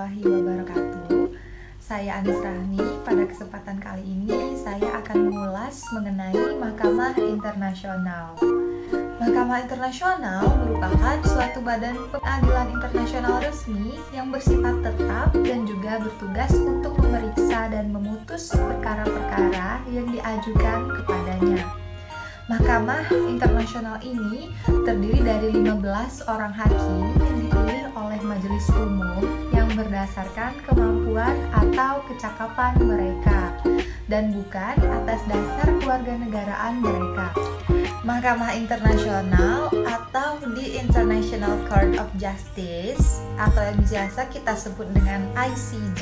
warahmatullahi wabarakatuh. Saya Anis Rahmi. Pada kesempatan kali ini saya akan mengulas mengenai Mahkamah Internasional. Mahkamah Internasional merupakan suatu badan pengadilan internasional resmi yang bersifat tetap dan juga bertugas untuk memeriksa dan memutus perkara-perkara yang diajukan kepadanya. Mahkamah Internasional ini terdiri dari 15 orang hakim yang dipilih oleh Majelis Umum yang berdasarkan kemampuan atau kecakapan mereka dan bukan atas dasar kewarganegaraan mereka. Mahkamah Internasional atau The International Court of Justice atau yang biasa kita sebut dengan ICJ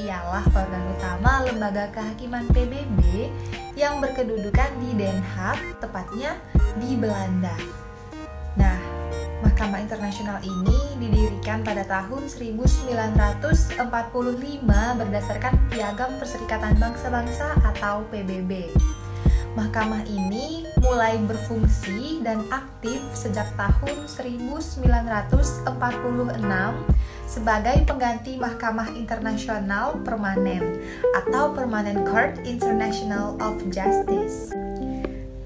ialah organ utama lembaga kehakiman PBB yang berkedudukan di Den Haag, tepatnya di Belanda. Nah, Mahkamah Internasional ini didirikan pada tahun 1945 berdasarkan Piagam Perserikatan Bangsa-Bangsa atau PBB. Mahkamah ini mulai berfungsi dan aktif sejak tahun 1946 sebagai pengganti Mahkamah Internasional Permanen atau Permanent Court International of Justice.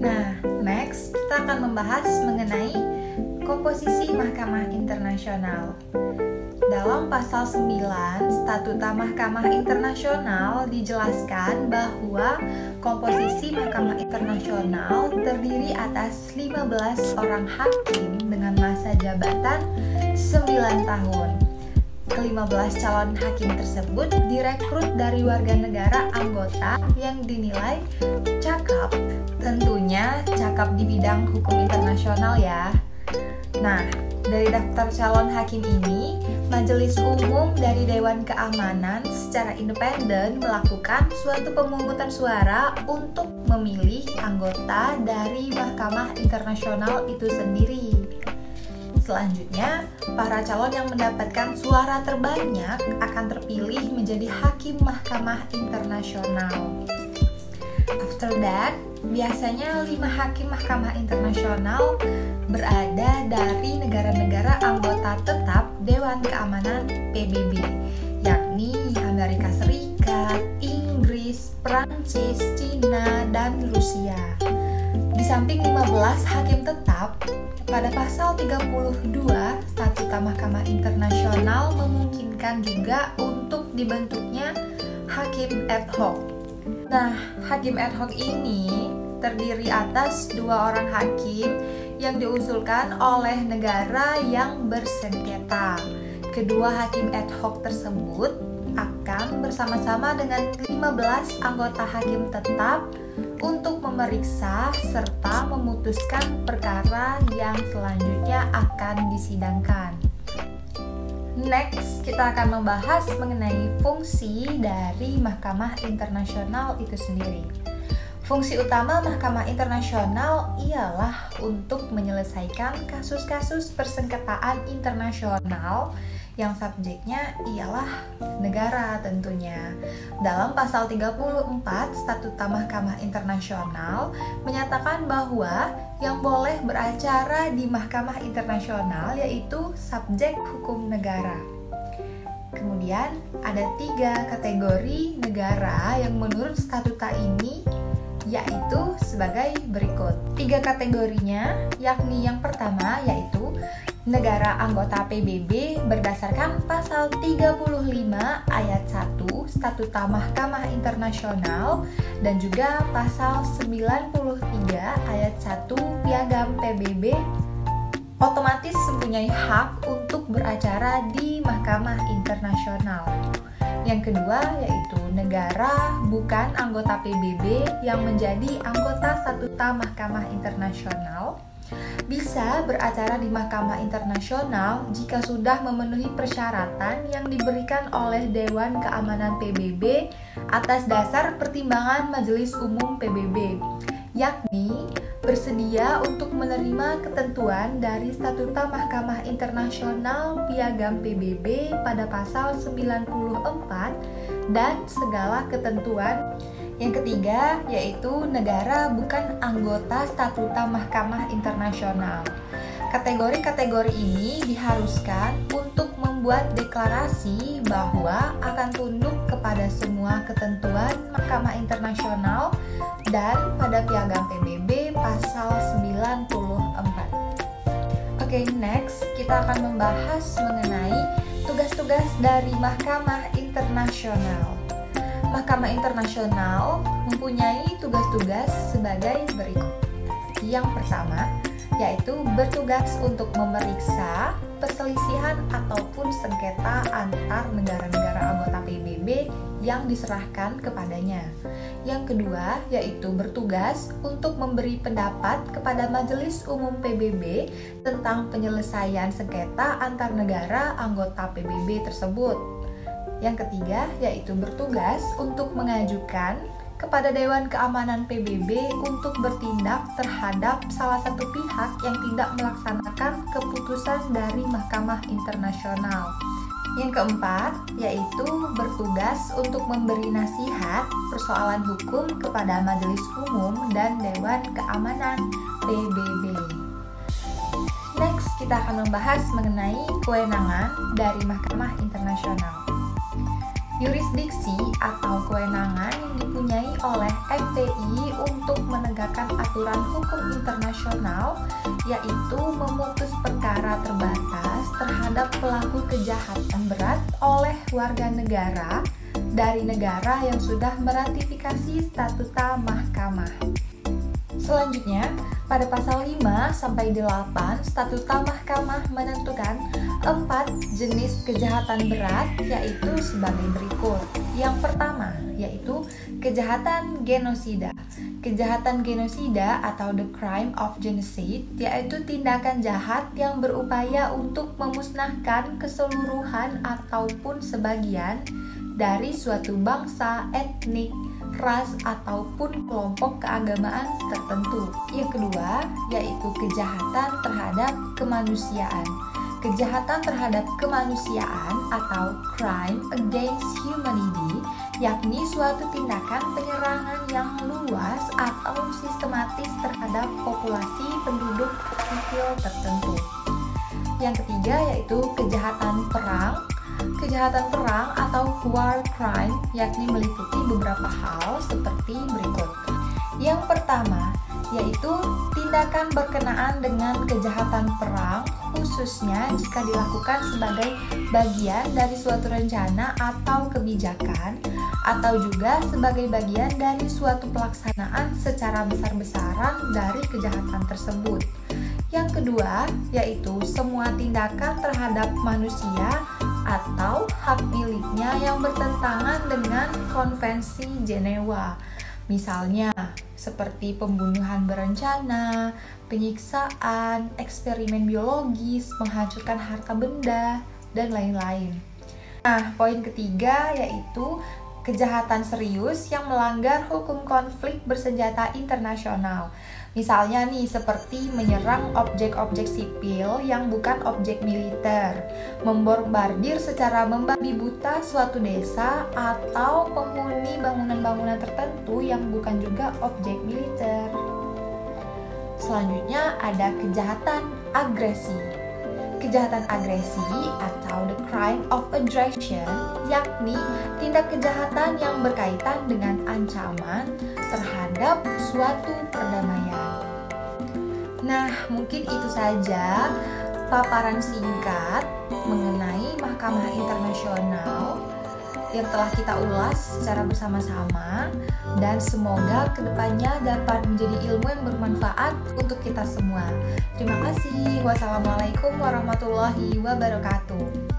Nah, next kita akan membahas mengenai komposisi Mahkamah Internasional. Dalam pasal 9 Statuta Mahkamah Internasional dijelaskan bahwa komposisi Mahkamah Internasional terdiri atas 15 orang hakim dengan masa jabatan 9 tahun. Ke-15 calon hakim tersebut direkrut dari warga negara anggota yang dinilai cakap, tentunya cakap di bidang hukum internasional ya. Nah, dari daftar calon hakim ini, Majelis Umum dari Dewan Keamanan secara independen melakukan suatu pemungutan suara untuk memilih anggota dari Mahkamah Internasional itu sendiri. Selanjutnya, para calon yang mendapatkan suara terbanyak akan terpilih menjadi hakim Mahkamah Internasional. After that, biasanya 5 hakim Mahkamah Internasional berada dari negara-negara anggota tetap Dewan Keamanan PBB, yakni Amerika Serikat, Inggris, Prancis, Cina, dan Rusia. Di samping 15 hakim tetap, pada pasal 32 Statuta Mahkamah Internasional memungkinkan juga untuk dibentuknya hakim ad hoc. Nah, hakim ad hoc ini terdiri atas 2 orang hakim yang diusulkan oleh negara yang bersengketa. Kedua hakim ad hoc tersebut akan bersama-sama dengan 15 anggota hakim tetap untuk memeriksa serta memutuskan perkara yang selanjutnya akan disidangkan. Next, kita akan membahas mengenai fungsi dari Mahkamah Internasional itu sendiri. Fungsi utama Mahkamah Internasional ialah untuk menyelesaikan kasus-kasus persengketaan internasional yang subjeknya ialah negara tentunya. Dalam pasal 34 Statuta Mahkamah Internasional menyatakan bahwa yang boleh beracara di Mahkamah Internasional yaitu subjek hukum negara. Kemudian ada 3 kategori negara yang menurut statuta ini yaitu sebagai berikut. 3 kategorinya yakni yang pertama yaitu negara anggota PBB berdasarkan pasal 35 ayat 1 Statuta Mahkamah Internasional dan juga pasal 93 ayat 1 Piagam PBB otomatis mempunyai hak untuk beracara di Mahkamah Internasional. Yang kedua yaitu negara bukan anggota PBB yang menjadi anggota Statuta Mahkamah Internasional bisa beracara di Mahkamah Internasional jika sudah memenuhi persyaratan yang diberikan oleh Dewan Keamanan PBB atas dasar pertimbangan Majelis Umum PBB, yakni bersedia untuk menerima ketentuan dari Statuta Mahkamah Internasional Piagam PBB pada pasal 94 dan segala ketentuan. Yang ketiga yaitu negara bukan anggota Statuta Mahkamah Internasional. Kategori-kategori ini diharuskan untuk membuat deklarasi bahwa akan tunduk kepada semua ketentuan Mahkamah Internasional dan pada Piagam PBB pasal 94. Oke, next kita akan membahas mengenai tugas-tugas dari Mahkamah Internasional. Mahkamah Internasional mempunyai tugas-tugas sebagai berikut. Yang pertama, yaitu bertugas untuk memeriksa perselisihan ataupun sengketa antar negara-negara anggota PBB yang diserahkan kepadanya. Yang kedua, yaitu bertugas untuk memberi pendapat kepada Majelis Umum PBB tentang penyelesaian sengketa antar negara anggota PBB tersebut. Yang ketiga, yaitu bertugas untuk mengajukan kepada Dewan Keamanan PBB untuk bertindak terhadap salah satu pihak yang tidak melaksanakan keputusan dari Mahkamah Internasional. Yang keempat, yaitu bertugas untuk memberi nasihat persoalan hukum kepada Majelis Umum dan Dewan Keamanan PBB. Next, kita akan membahas mengenai kewenangan dari Mahkamah Internasional. Yurisdiksi atau kewenangan yang dipunyai oleh MPI untuk menegakkan aturan hukum internasional, yaitu memutus perkara terbatas terhadap pelaku kejahatan berat oleh warga negara dari negara yang sudah meratifikasi statuta mahkamah. Selanjutnya, pada pasal 5-8 statuta mahkamah menentukan 4 jenis kejahatan berat, yaitu sebagai berikut. Yang pertama, yaitu kejahatan genosida. Kejahatan genosida atau the crime of genocide, yaitu tindakan jahat yang berupaya untuk memusnahkan keseluruhan ataupun sebagian dari suatu bangsa, etnik, ras, ataupun kelompok keagamaan tertentu. Yang kedua, yaitu kejahatan terhadap kemanusiaan. Kejahatan terhadap kemanusiaan atau crime against humanity, yakni suatu tindakan penyerangan yang luas atau sistematis terhadap populasi penduduk sipil tertentu. Yang ketiga, yaitu kejahatan perang. Kejahatan perang atau war crime, yakni meliputi beberapa hal seperti berikut. Yang pertama, yaitu tindakan berkenaan dengan kejahatan perang, khususnya jika dilakukan sebagai bagian dari suatu rencana atau kebijakan, atau juga sebagai bagian dari suatu pelaksanaan secara besar-besaran dari kejahatan tersebut. Yang kedua, yaitu semua tindakan terhadap manusia atau hak miliknya yang bertentangan dengan Konvensi Jenewa. Misalnya, seperti pembunuhan berencana, penyiksaan, eksperimen biologis, menghancurkan harta benda, dan lain-lain. Nah, poin ketiga yaitu kejahatan serius yang melanggar hukum konflik bersenjata internasional. Misalnya nih, seperti menyerang objek-objek sipil yang bukan objek militer, membombardir secara membabi buta suatu desa, atau penghuni bangunan-bangunan tertentu yang bukan juga objek militer. Selanjutnya ada kejahatan agresi. Kejahatan agresi atau the crime of aggression, yakni tindak kejahatan yang berkaitan dengan ancaman terhadap suatu perdamaian. Nah, mungkin itu saja paparan singkat mengenai Mahkamah Internasional yang telah kita ulas secara bersama-sama, dan semoga kedepannya dapat menjadi ilmu yang bermanfaat untuk kita semua. Terima kasih. Wassalamualaikum warahmatullahi wabarakatuh.